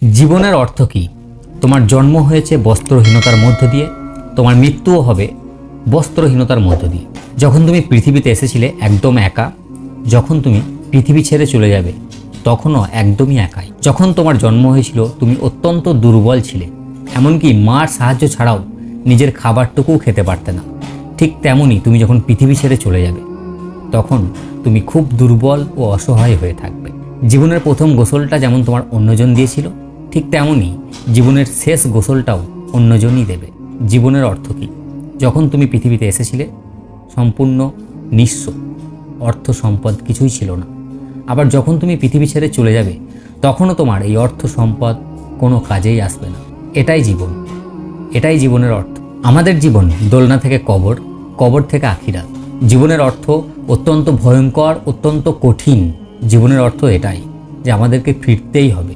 জীবনের অর্থ কী? তোমার জন্ম হয়েছে বস্ত্রহীনতার মধ্য দিয়ে, তোমার মৃত্যুও হবে বস্ত্রহীনতার মধ্য দিয়ে। যখন তুমি পৃথিবীতে এসেছিলে একদম একা, যখন তুমি পৃথিবী ছেড়ে চলে যাবে তখনও একদমই একাই। যখন তোমার জন্ম হয়েছিল তুমি অত্যন্ত দুর্বল ছিলে, এমনকি মার সাহায্য ছাড়াও নিজের খাবারটুকুও খেতে পারতে না। ঠিক তেমনই তুমি যখন পৃথিবী ছেড়ে চলে যাবে তখন তুমি খুব দুর্বল ও অসহায় হয়ে থাকবে। জীবনের প্রথম গোসলটা যেমন তোমার অন্যজন দিয়েছিল, ঠিক তেমনই জীবনের শেষ গোসলটাও অন্যজনই দেবে। জীবনের অর্থ কী? যখন তুমি পৃথিবীতে এসেছিলে সম্পূর্ণ নিঃস্ব, অর্থ সম্পদ কিছুই ছিল না। আবার যখন তুমি পৃথিবী ছেড়ে চলে যাবে তখনও তোমার এই অর্থ সম্পদ কোনো কাজেই আসবে না। এটাই জীবন, এটাই জীবনের অর্থ। আমাদের জীবন দোলনা থেকে কবর, কবর থেকে আখিরাত। জীবনের অর্থ অত্যন্ত ভয়ঙ্কর, অত্যন্ত কঠিন। জীবনের অর্থ এটাই যে আমাদেরকে ফিরতেই হবে।